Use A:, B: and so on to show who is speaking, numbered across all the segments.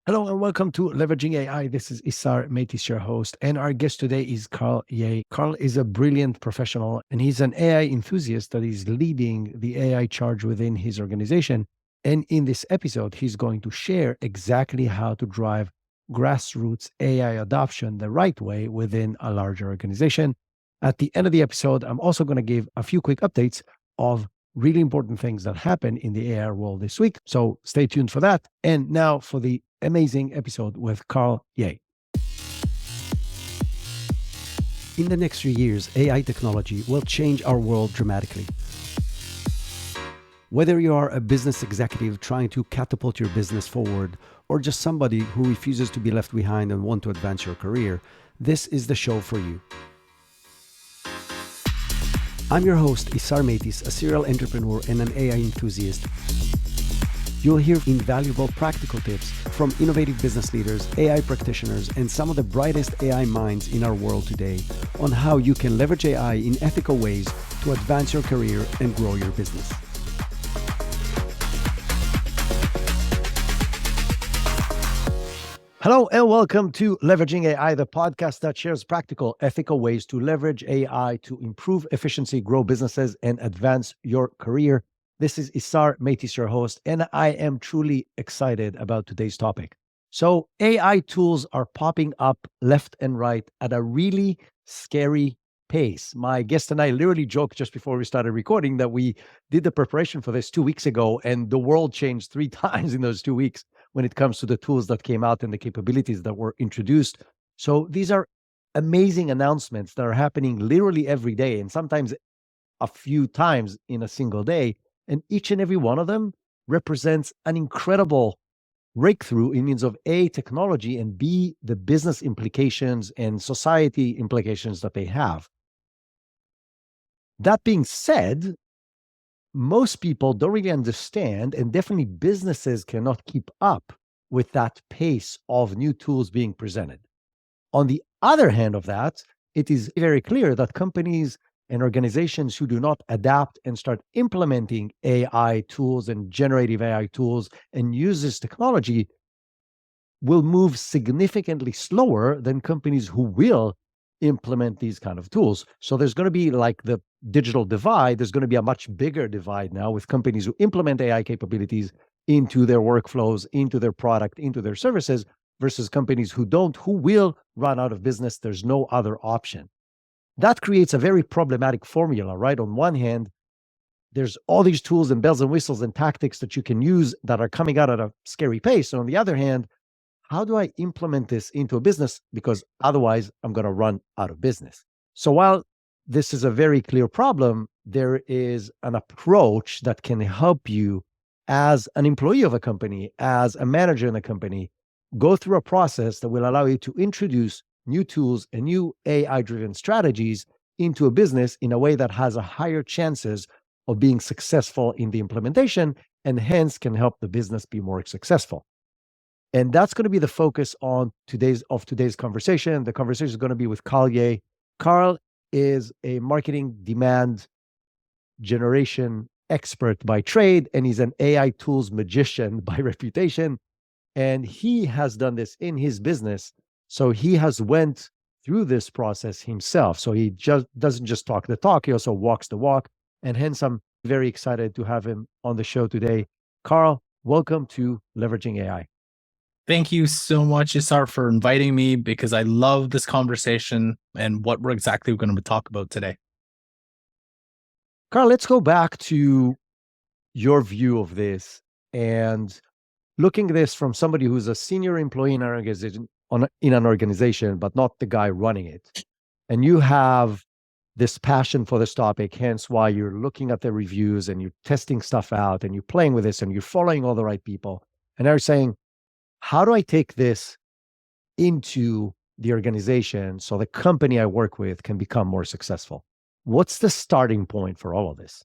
A: Hello and welcome to Leveraging AI. This is Isar Meitis, your host, and our guest today is Karl Ye. Karl is a brilliant professional and he's an AI enthusiast that is leading the AI charge within his organization. And in this episode, he's going to share exactly how to drive grassroots AI adoption the right way within a larger organization. At the end of the episode, I'm also going to give a few quick updates of really important things that happen in the AI world this week. So stay tuned for that. And now for the amazing episode with Karl Ye. In the next few years, AI technology will change our world dramatically. Whether you are a business executive trying to catapult your business forward, or just somebody who refuses to be left behind and want to advance your career, this is the show for you. I'm your host, Isar Meitis, a serial entrepreneur and an AI enthusiast. You'll hear invaluable practical tips from innovative business leaders, AI practitioners, and some of the brightest AI minds in our world today on how you can leverage AI in ethical ways to advance your career and grow your business. Hello and welcome to Leveraging AI, the podcast that shares practical, ethical ways to leverage AI to improve efficiency, grow businesses, and advance your career. This is Isar Meitis, your host, and I am truly excited about today's topic. So AI tools are popping up left and right at a really scary pace. My guest and I literally joked just before we started recording that we did the preparation for this 2 weeks ago, and the world changed 3 times in those 2 weeks when it comes to the tools that came out and the capabilities that were introduced. So these are amazing announcements that are happening literally every day, and sometimes a few times in a single day. And each and every one of them represents an incredible breakthrough in means of A, technology, and B, the business implications and society implications that they have. That being said, most people don't really understand, and definitely businesses cannot keep up with that pace of new tools being presented. On the other hand of that, it is very clear that companies and organizations who do not adapt and start implementing AI tools and generative AI tools and use this technology will move significantly slower than companies who will implement these kind of tools. So there's going to be like the digital divide. There's going to be a much bigger divide now with companies who implement AI capabilities into their workflows, into their product, into their services, versus companies who don't, who will run out of business. There's no other option. That creates a very problematic formula, right? On one hand, there's all these tools and bells and whistles and tactics that you can use that are coming out at a scary pace. And on the other hand, how do I implement this into a business? Because otherwise, I'm going to run out of business. So while this is a very clear problem, there is an approach that can help you as an employee of a company, as a manager in a company, go through a process that will allow you to introduce new tools and new AI-driven strategies into a business in a way that has a higher chances of being successful in the implementation and hence can help the business be more successful. And that's going to be the focus on today's conversation. The conversation is going to be with Karl Ye. Karl is a marketing demand generation expert by trade, and he's an AI tools magician by reputation. And he has done this in his business. So he has went through this process himself. So he just doesn't just talk the talk, he also walks the walk. And hence, I'm very excited to have him on the show today. Karl, welcome to Leveraging AI.
B: Thank you so much, Isar, for inviting me because I love this conversation and what we're exactly going to talk about today.
A: Karl, let's go back to your view of this and looking at this from somebody who's a senior employee in an organization, but not the guy running it. And you have this passion for this topic, hence why you're looking at the reviews and you're testing stuff out and you're playing with this and you're following all the right people. And they're saying, how do I take this into the organization so the company I work with can become more successful? What's the starting point for all of this?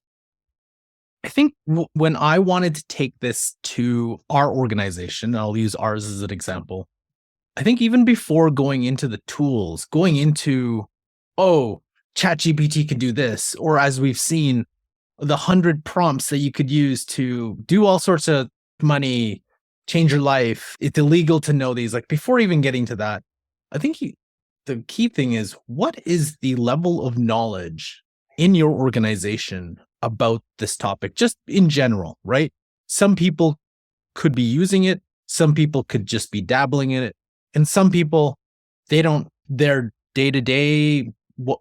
B: I think when I wanted to take this to our organization, I'll use ours as an example. I think even before going into the tools, going into, oh, ChatGPT can do this, or as we've seen, the 100 prompts that you could use to do all sorts of money, change your life. It's illegal to know these. Like before even getting to that, I think the key thing is, what is the level of knowledge in your organization about this topic, just in general, right? Some people could be using it. Some people could just be dabbling in it. And some people, their day-to-day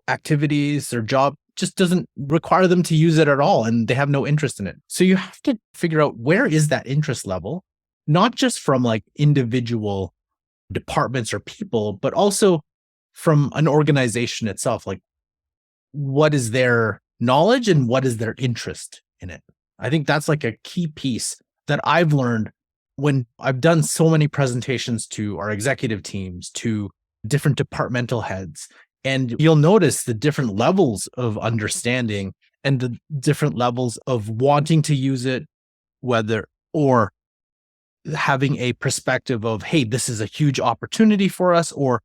B: activities, their job just doesn't require them to use it at all. And they have no interest in it. So you have to figure out, where is that interest level, not just from like individual departments or people, but also from an organization itself. Like, what is their knowledge and what is their interest in it? I think that's like a key piece that I've learned when I've done so many presentations to our executive teams, to different departmental heads. And you'll notice the different levels of understanding and the different levels of wanting to use it, whether or having a perspective of, hey, this is a huge opportunity for us, or,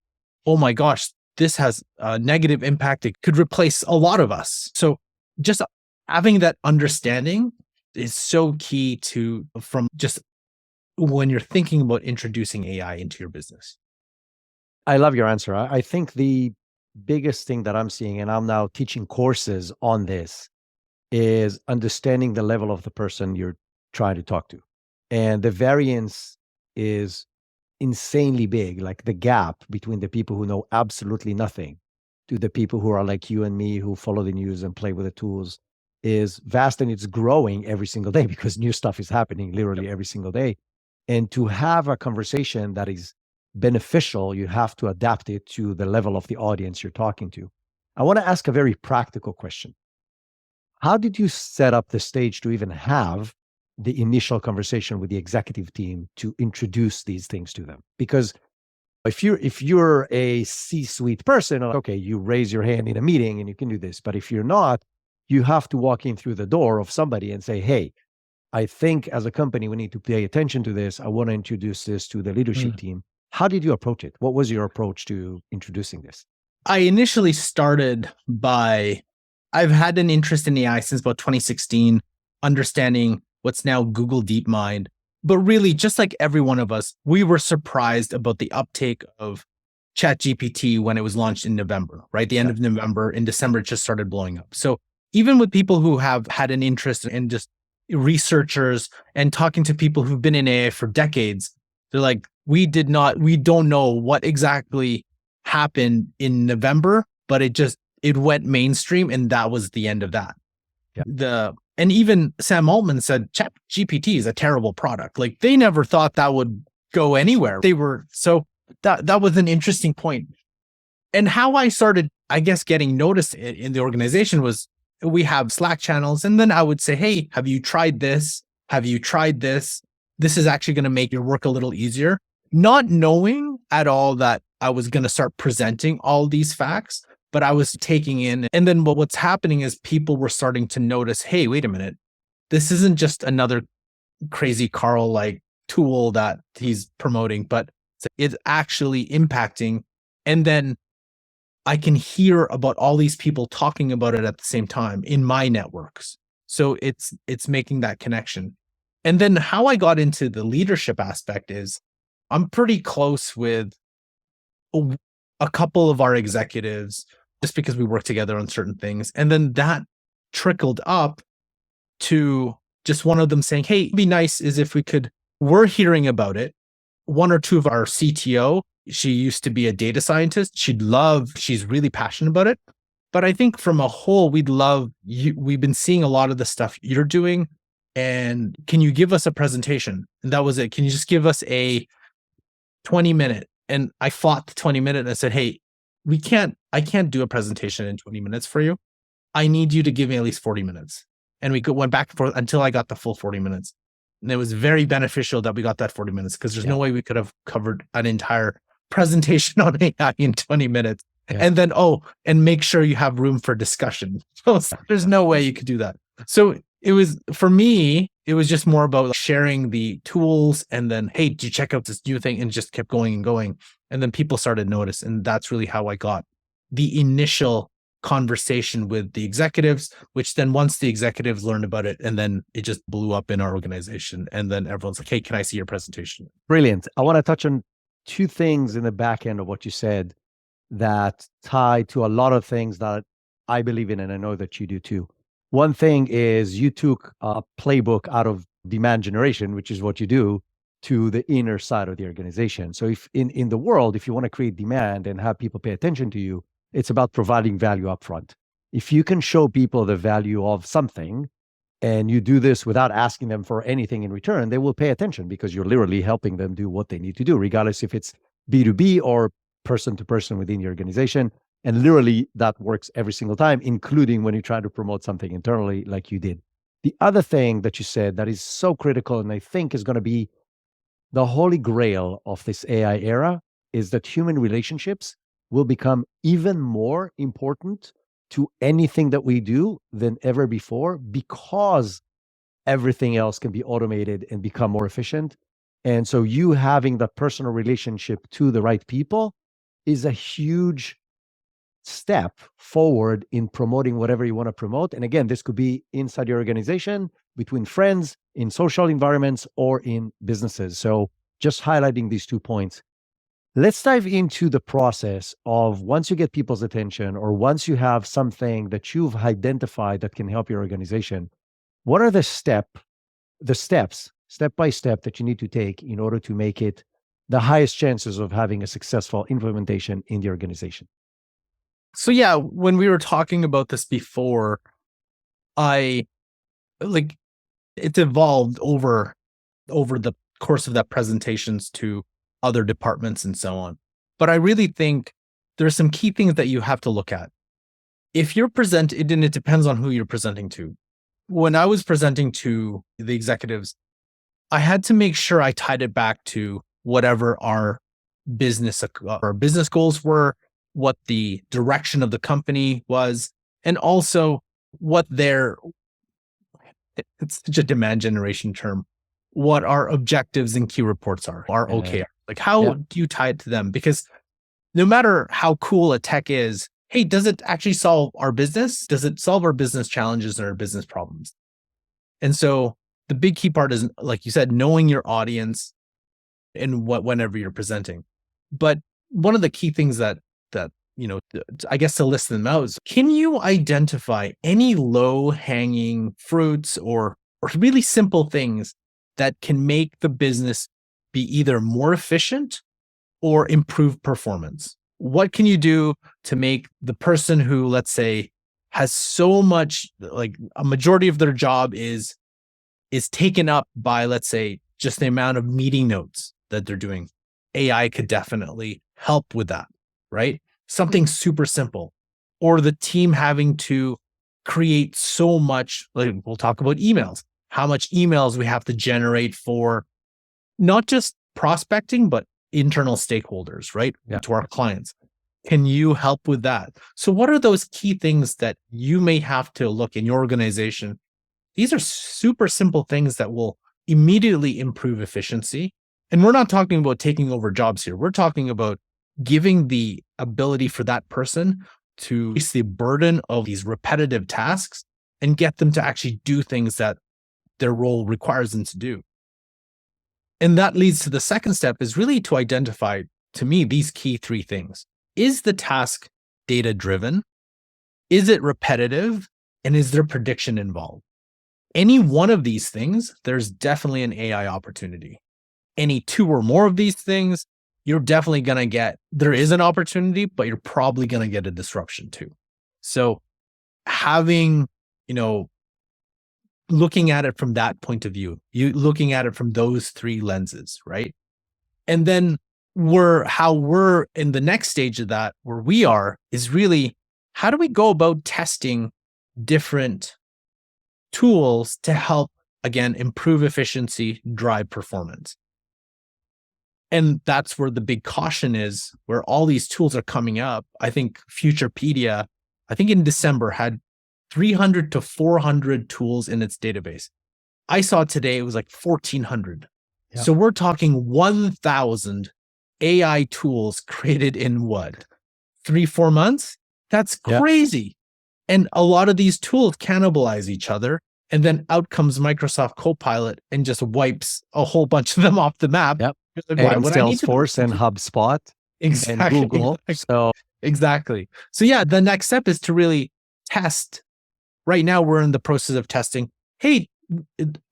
B: oh my gosh, this has a negative impact. It could replace a lot of us. So just having that understanding is so key from just when you're thinking about introducing AI into your business.
A: I love your answer. I think the biggest thing that I'm seeing, and I'm now teaching courses on this, is understanding the level of the person you're trying to talk to. And the variance is insanely big. Like the gap between the people who know absolutely nothing to the people who are like you and me, who follow the news and play with the tools, is vast, and it's growing every single day because new stuff is happening literally every single day. And to have a conversation that is beneficial, you have to adapt it to the level of the audience you're talking to. I want to ask a very practical question. How did you set up the stage to even have the initial conversation with the executive team to introduce these things to them? Because if you're a C-suite person, okay, you raise your hand in a meeting and you can do this. But if you're not, you have to walk in through the door of somebody and say, hey, I think as a company, we need to pay attention to this. I want to introduce this to the leadership team. How did you approach it? What was your approach to introducing this?
B: I initially started by, I've had an interest in AI since about 2016, understanding what's now Google DeepMind. But really, just like every one of us, we were surprised about the uptake of ChatGPT when it was launched in November, right? The end of November. In December, it just started blowing up. So even with people who have had an interest in just researchers and talking to people who've been in AI for decades, they're like, we don't know what exactly happened in November, but it went mainstream, and that was the end of that. Yeah. And even Sam Altman said ChatGPT is a terrible product. Like, they never thought that would go anywhere. So that was an interesting point. And how I started, I guess, getting noticed in the organization was, we have Slack channels, and then I would say, hey, have you tried this? Have you tried this? This is actually going to make your work a little easier. Not knowing at all that I was going to start presenting all these facts, but I was taking in. And then what's happening is people were starting to notice, hey, wait a minute, this isn't just another crazy Karl like tool that he's promoting, but it's actually impacting. And then I can hear about all these people talking about it at the same time in my networks. So it's making that connection. And then how I got into the leadership aspect is, I'm pretty close with a couple of our executives just because we work together on certain things. And then that trickled up to just one of them saying, hey, it'd be nice is if we're hearing about it. One or two of our CTO, she used to be a data scientist. She's really passionate about it. But I think from a whole, we'd love you. We've been seeing a lot of the stuff you're doing. And can you give us a presentation? And that was it. Can you just give us a 20-minute? And I fought the 20-minute and I said, hey, I can't do a presentation in 20 minutes for you. I need you to give me at least 40 minutes. And we went back and forth until I got the full 40 minutes. And it was very beneficial that we got that 40 minutes, because there's no way we could have covered an entire presentation on AI in 20 minutes. Yeah. And then, and make sure you have room for discussion. There's no way you could do that. So for me, it was just more about sharing the tools, and then, hey, did you check out this new thing? And just kept going and going. And then people started to notice. And that's really how I got the initial conversation with the executives, which then once the executives learned about it, and then it just blew up in our organization. And then everyone's like, hey, can I see your presentation?
A: Brilliant. I want to touch on two things in the back end of what you said that tie to a lot of things that I believe in, and I know that you do too. One thing is you took a playbook out of demand generation, which is what you do, to the inner side of the organization. So if in the world, if you want to create demand and have people pay attention to you, it's about providing value upfront. If you can show people the value of something, and you do this without asking them for anything in return, they will pay attention because you're literally helping them do what they need to do, regardless if it's B2B or person to person within your organization. And literally that works every single time, including when you try to promote something internally like you did. The other thing that you said that is so critical, and I think is going to be the holy grail of this AI era, is that human relationships will become even more important to anything that we do than ever before, because everything else can be automated and become more efficient. And so you having the personal relationship to the right people is a huge step forward in promoting whatever you want to promote. And again, this could be inside your organization, between friends, in social environments, or in businesses. So just highlighting these 2 points. Let's dive into the process of once you get people's attention, or once you have something that you've identified that can help your organization. What are the steps, step by step, that you need to take in order to make it the highest chances of having a successful implementation in the organization?
B: So yeah, when we were talking about this before, it's evolved over the course of that presentations to other departments and so on. But I really think there's some key things that you have to look at. If you're presenting, and it depends on who you're presenting to. When I was presenting to the executives, I had to make sure I tied it back to whatever our business goals were, what the direction of the company was, and also what it's such a demand generation term, what our objectives and key reports are, our OKR. Like, how do you tie it to them? Because no matter how cool a tech is, hey, does it actually solve our business? Does it solve our business challenges and our business problems? And so the big key part is, like you said, knowing your audience and whenever you're presenting. But one of the key things that I guess to list them out is, can you identify any low-hanging fruits or really simple things that can make the business be either more efficient or improve performance? What can you do to make the person who, let's say, has so much, like a majority of their job is taken up by, let's say, just the amount of meeting notes that they're doing? AI could definitely help with that, right? Something super simple. Or the team having to create so much, like we'll talk about emails, how much emails we have to generate for not just prospecting, but internal stakeholders, right?
A: Yeah.
B: To our clients. Can you help with that? So what are those key things that you may have to look in your organization? These are super simple things that will immediately improve efficiency. And we're not talking about taking over jobs here. We're talking about giving the ability for that person to reduce the burden of these repetitive tasks and get them to actually do things that their role requires them to do. And that leads to the second step, is really to identify, to me, these key 3 things. Is the task data-driven? Is it repetitive? And is there prediction involved? Any one of these things, there's definitely an AI opportunity. Any 2 or more of these things, you're definitely going to there is an opportunity, but you're probably going to get a disruption too. So having, looking at it from that point of view, you looking at it from those 3 lenses, right? And then how we're in the next stage of that, where we are, is really, how do we go about testing different tools to help, again, improve efficiency, drive performance? And that's where the big caution is, where all these tools are coming up. I think Futurepedia, in December, had 300 to 400 tools in its database. I saw today it was like 1,400.
A: Yeah.
B: So we're talking 1,000 AI tools created in what? 3-4 months? That's
A: Yeah.
B: crazy. And a lot of these tools cannibalize each other. And then out comes Microsoft Copilot and just wipes a whole bunch of them off the map.
A: Yep.
B: Like, why
A: And
B: would I need to know?
A: Salesforce and HubSpot and
B: Exactly.
A: Google. So
B: Exactly. So yeah, the next step is to really test. Right now, we're in the process of testing. Hey,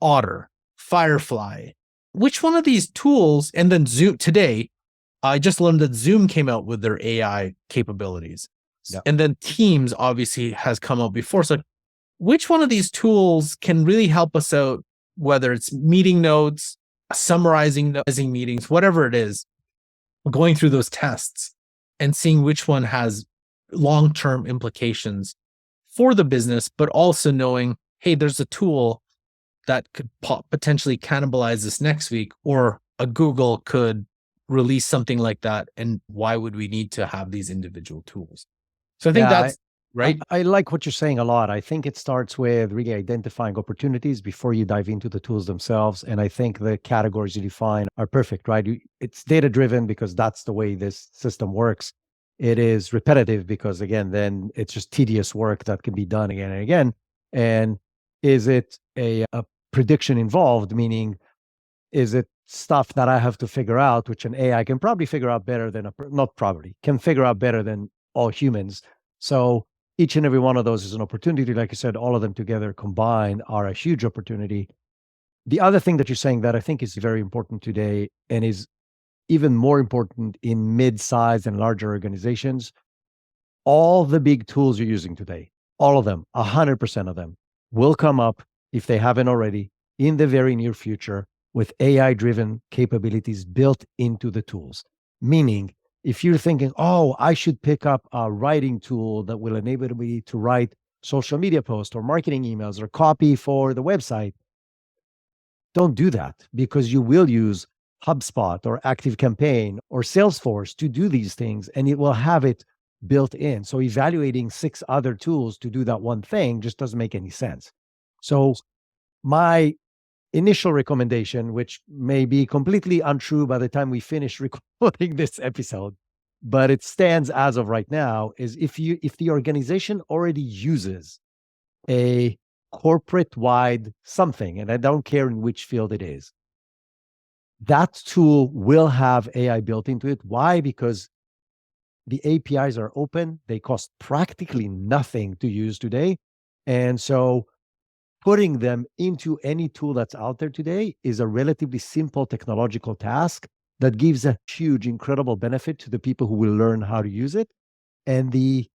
B: Otter, Firefly, which one of these tools? And then Zoom today, I just learned that Zoom came out with their AI capabilities.
A: Yep.
B: And then Teams obviously has come out before. So which one of these tools can really help us out, whether it's meeting notes, summarizing meetings, whatever it is, going through those tests and seeing which one has long-term implications for the business, but also knowing, hey, there's a tool that could potentially cannibalize this next week, or a Google could release something like that. And why would we need to have these individual tools? So I think
A: Yeah,
B: that's right.
A: I like what you're saying a lot. I think it starts with really identifying opportunities before you dive into the tools themselves. And I think the categories you define are perfect, right? It's data driven because that's the way this system works. It is repetitive because, again, then it's just tedious work that can be done again and again. And is it a prediction involved? Meaning, is it stuff that I have to figure out, which an AI can probably figure out better than not probably, can figure out better than all humans. So each and every one of those is an opportunity. Like I said, all of them together combined are a huge opportunity. The other thing that you're saying that I think is very important today and is even more important in mid-sized and larger organizations, all the big tools you're using today, all of them, 100% of them will come up, if they haven't already, in the very near future with AI-driven capabilities built into the tools. Meaning, if you're thinking, oh, I should pick up a writing tool that will enable me to write social media posts or marketing emails or copy for the website, don't do that, because you will use HubSpot or ActiveCampaign or Salesforce to do these things, and it will have it built in. So evaluating 6 other tools to do that one thing just doesn't make any sense. So my initial recommendation, which may be completely untrue by the time we finish recording this episode, but it stands as of right now, is if the organization already uses a corporate-wide something, and I don't care in which field it is, that tool will have AI built into it. Why? Because the APIs are open. They cost practically nothing to use today. And so putting them into any tool that's out there today is a relatively simple technological task that gives a huge, incredible benefit to the people who will learn how to use it. And the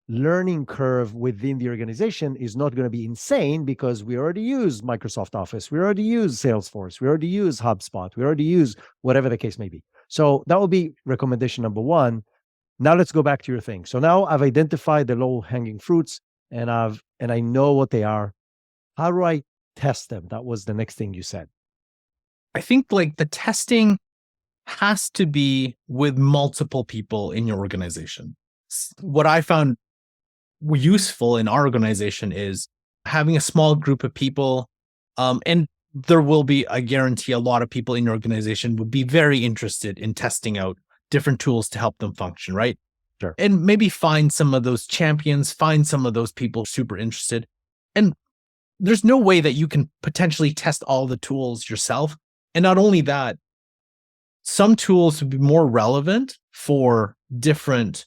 A: learning curve within the organization is not going to be insane because we already use Microsoft Office, we already use Salesforce, we already use HubSpot, we already use whatever the case may be. So that will be recommendation number 1. Now let's go back to your thing. So now I've identified the low-hanging fruits and I know what they are. How do I test them? That was the next thing you said.
B: I think like the testing has to be with multiple people in your organization. What I found useful in our organization is having a small group of people, and there will be, I guarantee, a lot of people in your organization would be very interested in testing out different tools to help them function, right?
A: Sure.
B: And maybe find some of those champions, find some of those people super interested. And there's no way that you can potentially test all the tools yourself. And not only that, some tools would be more relevant for different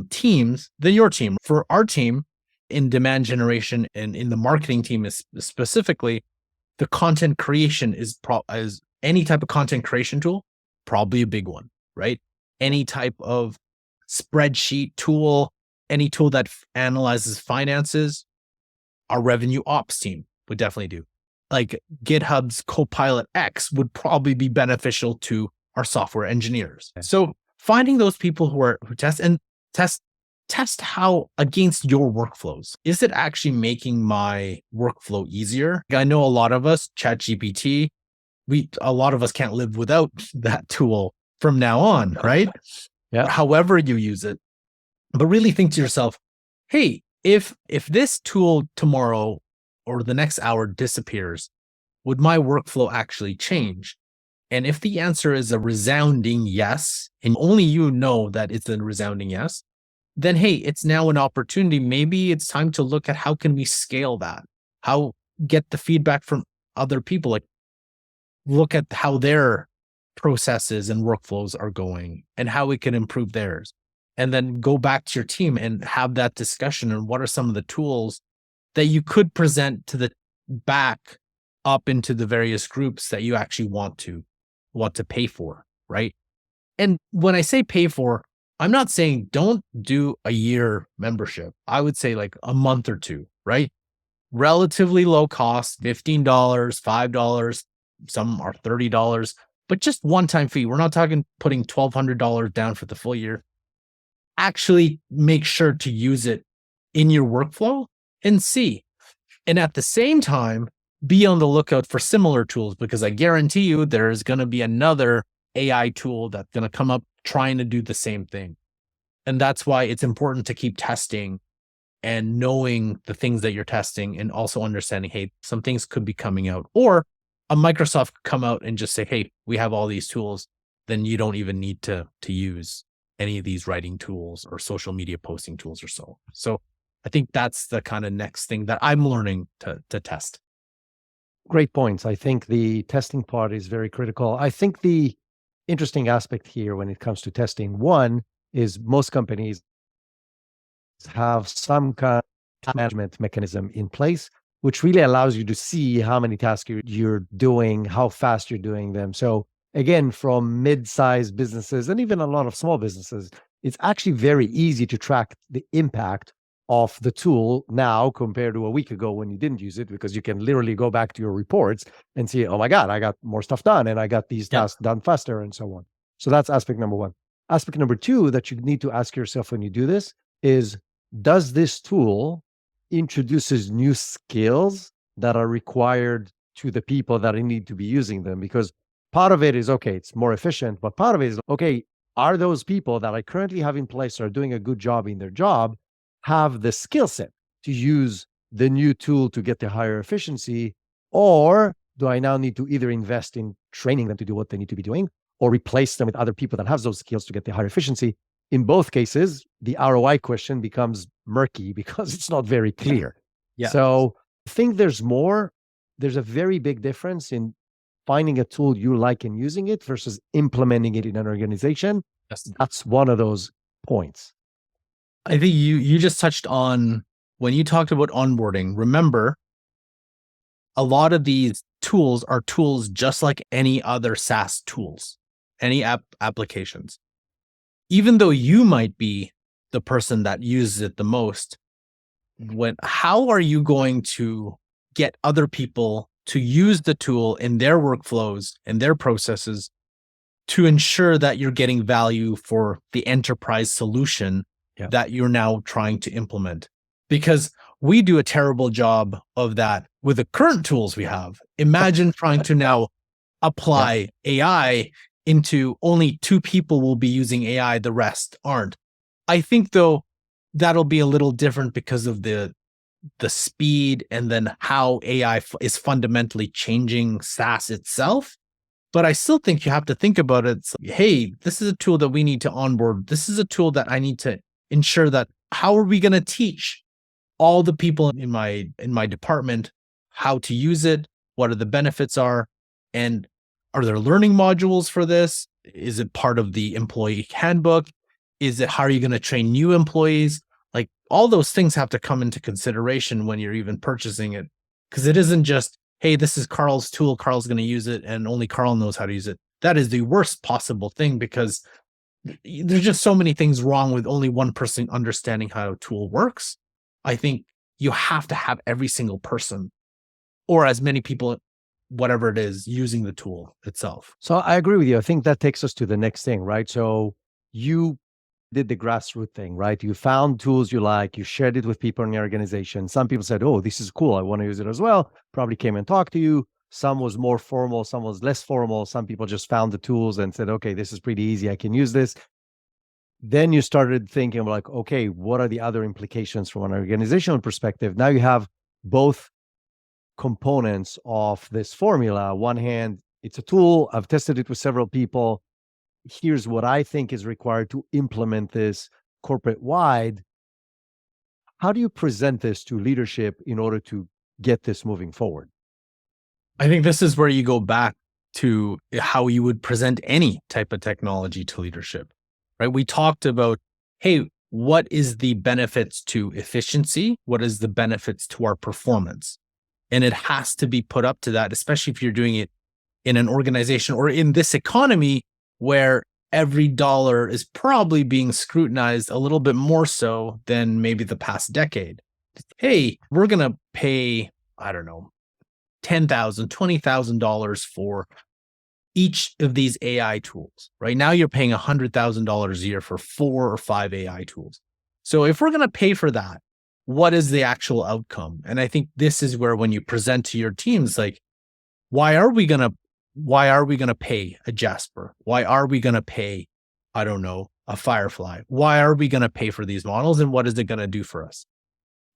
B: teams than your team. For our team in demand generation and in the marketing team is specifically, the content creation is any type of content creation tool, probably a big one, right? Any type of spreadsheet tool, any tool that analyzes finances, our revenue ops team would definitely do. Like GitHub's Copilot X would probably be beneficial to our software engineers.
A: Okay.
B: So finding those people who test how against your workflows. Is it actually making my workflow easier? I know a lot of us, ChatGPT, a lot of us can't live without that tool from now on, right?
A: Yeah.
B: However you use it. But really think to yourself, hey, if this tool tomorrow or the next hour disappears, would my workflow actually change? And if the answer is a resounding yes, and only you know that it's a resounding yes, then hey, it's now an opportunity. Maybe it's time to look at how can we scale that? How get the feedback from other people? Like look at how their processes and workflows are going and how we can improve theirs. And then go back to your team and have that discussion and what are some of the tools that you could present to the back up into the various groups that you actually want to pay for, right? And when I say pay for, I'm not saying don't do a year membership. I would say like a month or two, right? Relatively low cost, $15, $5, some are $30, but just one-time fee. We're not talking putting $1,200 down for the full year. Actually make sure to use it in your workflow and see. And at the same time, be on the lookout for similar tools, because I guarantee you there's going to be another AI tool that's going to come up trying to do the same thing. And that's why it's important to keep testing and knowing the things that you're testing, and also understanding, hey, some things could be coming out, or a Microsoft could come out and just say, hey, we have all these tools. Then you don't even need to use any of these writing tools or social media posting tools or so. So I think that's the kind of next thing that I'm learning to test.
A: Great points. I think the testing part is very critical. I think the interesting aspect here when it comes to testing, one is most companies have some kind of management mechanism in place, which really allows you to see how many tasks you're doing, how fast you're doing them. So again, from mid-sized businesses and even a lot of small businesses, it's actually very easy to track the impact of the tool now compared to a week ago when you didn't use it, because you can literally go back to your reports and see, oh my God, I got more stuff done and I got these tasks done faster and so on. So that's aspect number one. Aspect number two that you need to ask yourself when you do this is, does this tool introduces new skills that are required to the people that need to be using them? Because part of it is, okay, it's more efficient, but part of it is, okay, are those people that I currently have in place are doing a good job in their job, have the skill set to use the new tool to get the higher efficiency? Or do I now need to either invest in training them to do what they need to be doing, or replace them with other people that have those skills to get the higher efficiency? In both cases, the ROI question becomes murky because it's not very clear.
B: Yeah.
A: So I think there's a very big difference in finding a tool you like and using it versus implementing it in an organization.
B: Yes.
A: That's one of those points.
B: I think you just touched on, when you talked about onboarding, remember, a lot of these tools are tools just like any other SaaS tools, any applications. Even though you might be the person that uses it the most, how are you going to get other people to use the tool in their workflows and their processes to ensure that you're getting value for the enterprise solution that you're now trying to implement? Because we do a terrible job of that with the current tools we have. Imagine trying to now apply AI into only 2 people will be using AI, the rest aren't. I think though that'll be a little different because of the speed and then how AI is fundamentally changing SaaS itself. But I still think you have to think about it. Hey, this is a tool that we need to onboard. This is a tool that I need to ensure that, how are we going to teach all the people in my department how to use it? What are the benefits are? And are there learning modules for this? Is it part of the employee handbook? Is it, how are you going to train new employees? Like, all those things have to come into consideration when you're even purchasing it. Because it isn't just, hey, this is Karl's tool, Karl's going to use it, and only Karl knows how to use it. That is the worst possible thing, because there's just so many things wrong with only one person understanding how a tool works. I think you have to have every single person, or as many people, whatever it is, using the tool itself.
A: So I agree with you. I think that takes us to the next thing, right? So you did the grassroots thing, right? You found tools you like, you shared it with people in your organization. Some people said, oh, this is cool, I want to use it as well. Probably came and talked to you. Some was more formal, some was less formal. Some people just found the tools and said, okay, this is pretty easy, I can use this. Then you started thinking like, okay, what are the other implications from an organizational perspective? Now you have both components of this formula. One hand, it's a tool, I've tested it with several people. Here's what I think is required to implement this corporate wide, how do you present this to leadership in order to get this moving forward?
B: I think this is where you go back to how you would present any type of technology to leadership, right? We talked about, hey, what is the benefits to efficiency? What is the benefits to our performance? And it has to be put up to that, especially if you're doing it in an organization or in this economy where every dollar is probably being scrutinized a little bit more so than maybe the past decade. Hey, we're going to pay, I don't know, $10,000, $20,000 for each of these AI tools. Right now, you're paying $100,000 a year for 4 or 5 AI tools. So if we're going to pay for that, what is the actual outcome? And I think this is where, when you present to your teams, like, why are we going to pay a Jasper? Why are we going to pay, I don't know, a Firefly? Why are we going to pay for these models, and what is it going to do for us?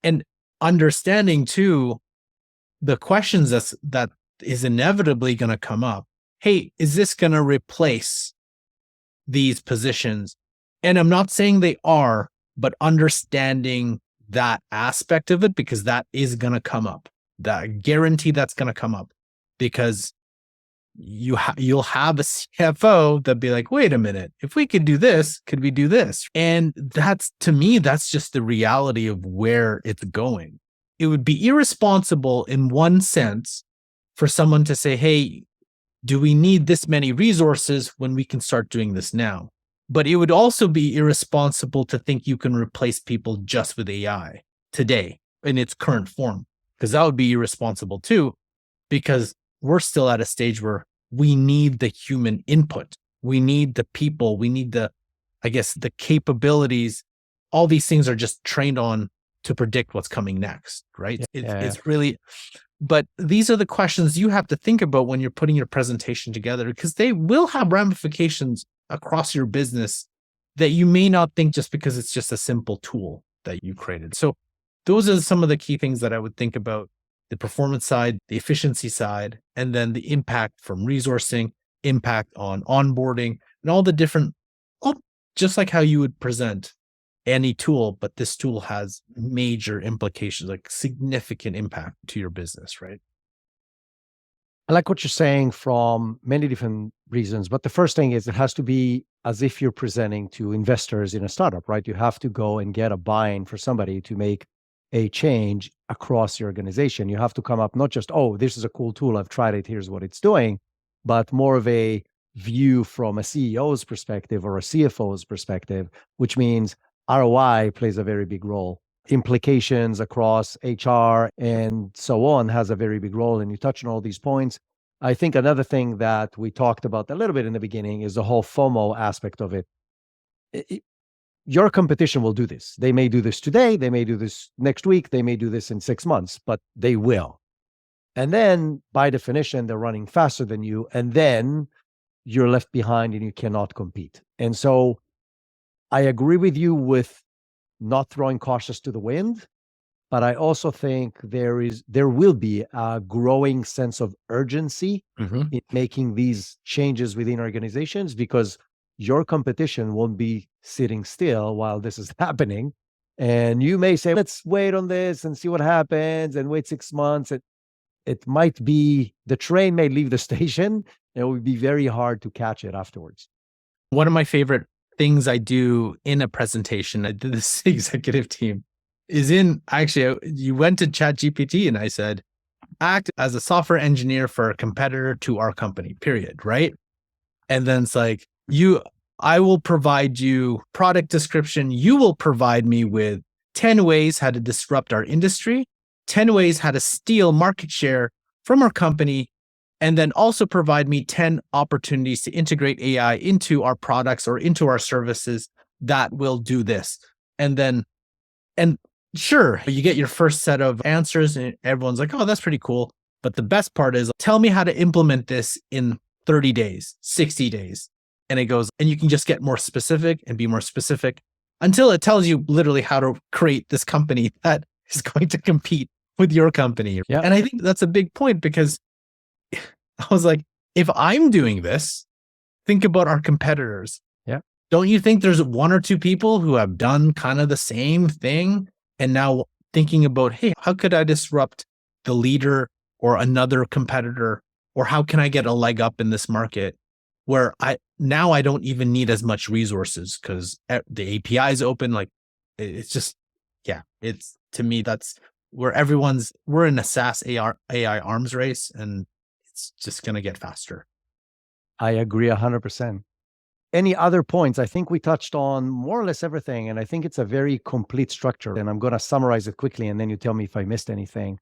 B: And understanding too, the questions that is inevitably going to come up. Hey, is this going to replace these positions? And I'm not saying they are, but understanding that aspect of it, because that is going to come up. That guarantee that's going to come up, because you'll have a CFO that'd be like, wait a minute, if we could do this, could we do this? And that's, to me, that's just the reality of where it's going. It would be irresponsible in one sense for someone to say, hey, do we need this many resources when we can start doing this now? But it would also be irresponsible to think you can replace people just with AI today in its current form, because that would be irresponsible too, because we're still at a stage where we need the human input. We need the people. We need the capabilities. All these things are just trained on to predict what's coming next, right? It's really, but these are the questions you have to think about when you're putting your presentation together, because they will have ramifications across your business that you may not think just because it's just a simple tool that you created. So those are some of the key things that I would think about: the performance side, the efficiency side, and then the impact from resourcing, impact on onboarding, and all the different, just like how you would present any tool, but this tool has major implications, like significant impact to your business, right?
A: I like what you're saying from many different reasons. But the first thing is, it has to be as if you're presenting to investors in a startup, right? You have to go and get a buy-in for somebody to make a change across your organization. You have to come up not just, oh, this is a cool tool, I've tried it, here's what it's doing, but more of a view from a CEO's perspective or a CFO's perspective, which means ROI plays a very big role. Implications across HR and so on has a very big role. And you touch on all these points. I think another thing that we talked about a little bit in the beginning is the whole FOMO aspect of it. Your competition will do this. They may do this today. They may do this next week. They may do this in 6 months, but they will. And then by definition, they're running faster than you. And then you're left behind and you cannot compete. And so I agree with you with not throwing caution to the wind, but I also think there will be a growing sense of urgency in making these changes within organizations, because your competition won't be sitting still while this is happening. And you may say, let's wait on this and see what happens and wait 6 months. It might be, the train may leave the station and it would be very hard to catch it afterwards.
B: One of my favorite things I do in a presentation, I did this executive team, is you went to ChatGPT and I said, act as a software engineer for a competitor to our company, period, right? And then it's like, I will provide you product description. You will provide me with 10 ways how to disrupt our industry, 10 ways how to steal market share from our company, and then also provide me 10 opportunities to integrate AI into our products or into our services that will do this. And sure, you get your first set of answers and everyone's like, oh, that's pretty cool. But the best part is, tell me how to implement this in 30 days, 60 days. And it goes, and you can just get more specific and be more specific until it tells you literally how to create this company that is going to compete with your company.
A: Yeah.
B: And I think that's a big point, because I was like, if I'm doing this, think about our competitors.
A: Yeah.
B: Don't you think there's one or two people who have done kind of the same thing and now thinking about, hey, how could I disrupt the leader or another competitor? Or how can I get a leg up in this market where I don't even need as much resources because the API is open. Like it's just, yeah, it's to me, that's where we're in a SaaS AI arms race, and it's just going to get faster.
A: I agree 100%. Any other points? I think we touched on more or less everything, and I think it's a very complete structure. And I'm going to summarize it quickly, and then you tell me if I missed anything.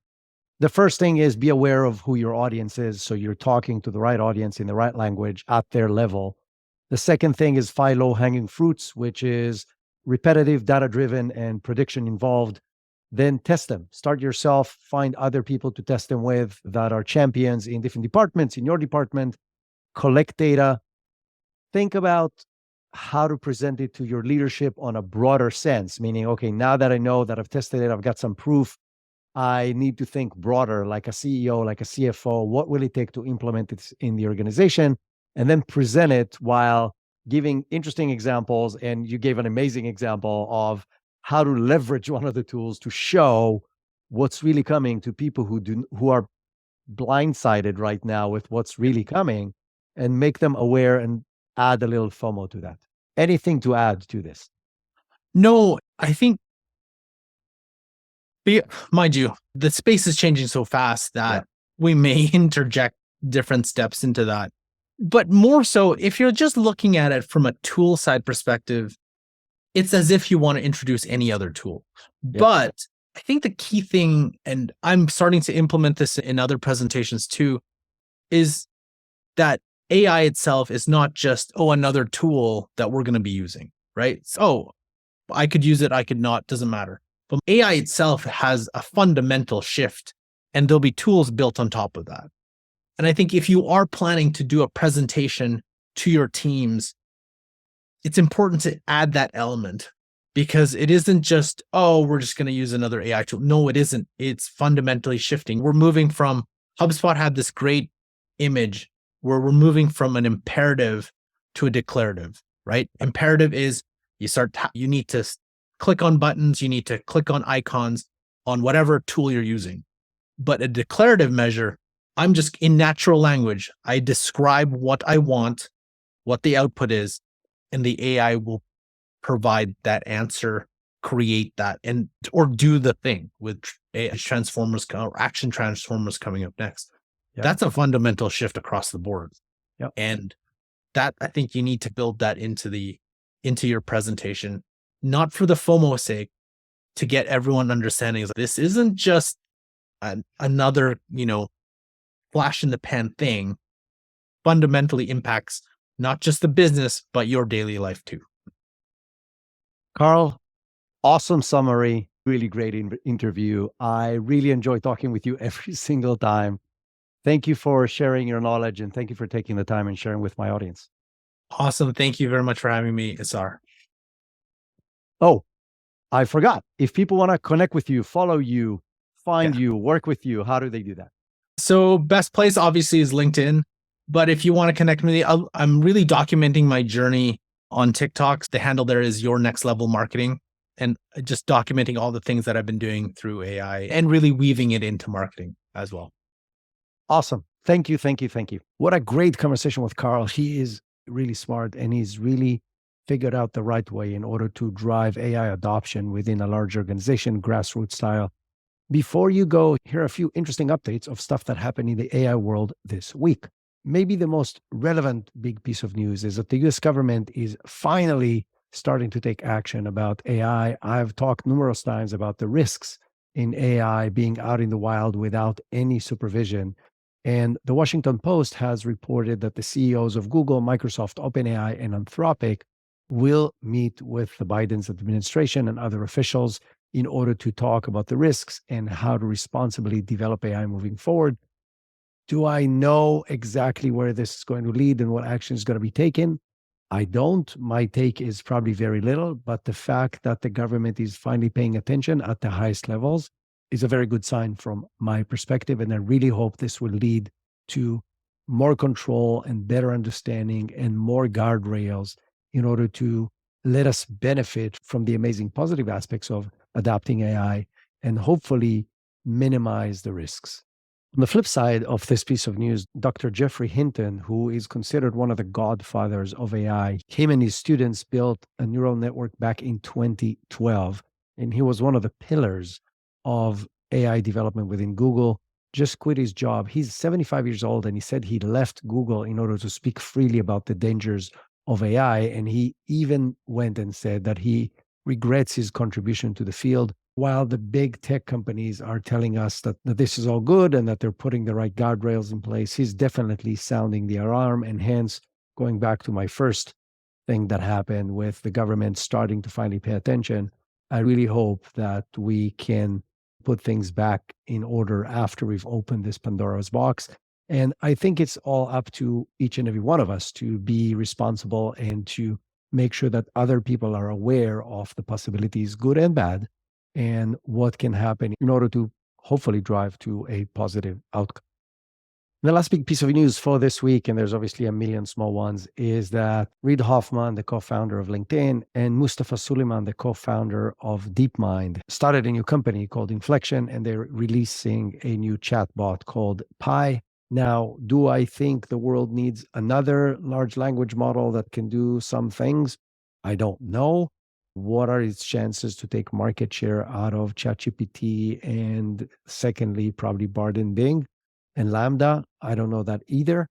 A: The first thing is be aware of who your audience is. So you're talking to the right audience in the right language at their level. The second thing is find low hanging fruits, which is repetitive, data driven, and prediction involved. Then test them. Start yourself, find other people to test them with that are champions in different departments, in your department. Collect data. Think about how to present it to your leadership on a broader sense, meaning, okay, now that I know that I've tested it, I've got some proof, I need to think broader, like a CEO, like a CFO. What will it take to implement it in the organization? And then present it while giving interesting examples. And you gave an amazing example of how to leverage one of the tools to show what's really coming to people who are blindsided right now with what's really coming, and make them aware and add a little FOMO to that. Anything to add to this?
B: No, I think, mind you, the space is changing so fast that we may interject different steps into that. But more so, if you're just looking at it from a tool side perspective, it's as if you want to introduce any other tool.
A: Yeah.
B: But I think the key thing, and I'm starting to implement this in other presentations too, is that AI itself is not just, another tool that we're going to be using, right? So I could use it, I could not, doesn't matter. But AI itself has a fundamental shift, and there'll be tools built on top of that. And I think if you are planning to do a presentation to your teams, it's important to add that element, because it isn't just, we're just going to use another AI tool. No, it isn't. It's fundamentally shifting. We're moving from, HubSpot had this great image where we're moving from an imperative to a declarative, right? Imperative is you need to click on buttons, you need to click on icons on whatever tool you're using. But a declarative measure, I'm just in natural language, I describe what I want, what the output is, and the AI will provide that answer, create that, or do the thing with transformers or action transformers coming up next. Yep. That's a fundamental shift across the board.
A: Yep.
B: And that, I think you need to build that into your presentation, not for the FOMO sake, to get everyone understanding this isn't just another, flash in the pan thing. Fundamentally impacts not just the business, but your daily life too.
A: Karl, awesome summary. Really great interview. I really enjoy talking with you every single time. Thank you for sharing your knowledge, and thank you for taking the time and sharing with my audience.
B: Awesome. Thank you very much for having me, Isar.
A: Oh, I forgot. If people want to connect with you, follow you, find you, work with you, how do they do that?
B: So best place obviously is LinkedIn. But if you want to connect with me, I'm really documenting my journey on TikTok. The handle there is Your Next Level Marketing, and just documenting all the things that I've been doing through AI and really weaving it into marketing as well.
A: Awesome. Thank you. Thank you. Thank you. What a great conversation with Karl. He is really smart, and he's really figured out the right way in order to drive AI adoption within a large organization, grassroots style. Before you go, here are a few interesting updates of stuff that happened in the AI world this week. Maybe the most relevant big piece of news is that the US government is finally starting to take action about AI. I've talked numerous times about the risks in AI being out in the wild without any supervision. And the Washington Post has reported that the CEOs of Google, Microsoft, OpenAI, and Anthropic will meet with the Biden's administration and other officials in order to talk about the risks and how to responsibly develop AI moving forward. Do I know exactly where this is going to lead and what action is going to be taken? I don't. My take is probably very little, but the fact that the government is finally paying attention at the highest levels is a very good sign from my perspective. And I really hope this will lead to more control and better understanding and more guardrails in order to let us benefit from the amazing positive aspects of adapting AI and hopefully minimize the risks. On the flip side of this piece of news, Dr. Jeffrey Hinton, who is considered one of the godfathers of AI, him and his students built a neural network back in 2012. And he was one of the pillars of AI development within Google. Just quit his job. He's 75 years old, and he said he left Google in order to speak freely about the dangers of AI. And he even went and said that he regrets his contribution to the field, while the big tech companies are telling us that this is all good and that they're putting the right guardrails in place. He's definitely sounding the alarm. And hence, going back to my first thing that happened with the government starting to finally pay attention, I really hope that we can put things back in order after we've opened this Pandora's box. And I think it's all up to each and every one of us to be responsible and to make sure that other people are aware of the possibilities, good and bad, and what can happen in order to hopefully drive to a positive outcome. The last big piece of news for this week, and there's obviously a million small ones, is that Reid Hoffman, the co-founder of LinkedIn, and Mustafa Suleiman, the co-founder of DeepMind, started a new company called Inflection, and they're releasing a new chatbot called Pi. Now, do I think the world needs another large language model that can do some things? I don't know. What are its chances to take market share out of ChatGPT and secondly, probably Bard and Bing and Lambda? I don't know that either,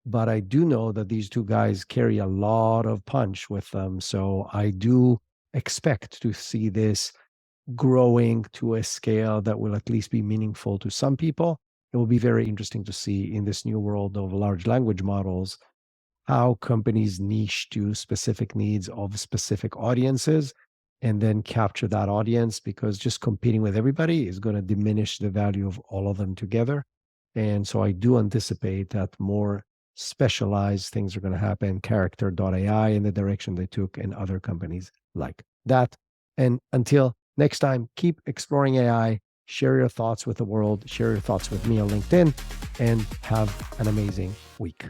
A: but I do know that these two guys carry a lot of punch with them. So I do expect to see this growing to a scale that will at least be meaningful to some people. It will be very interesting to see in this new world of large language models how companies niche to specific needs of specific audiences and then capture that audience, because just competing with everybody is going to diminish the value of all of them together. And so I do anticipate that more specialized things are going to happen, character.ai in the direction they took in other companies like that. And until next time, keep exploring AI, share your thoughts with the world, share your thoughts with me on LinkedIn, and have an amazing week.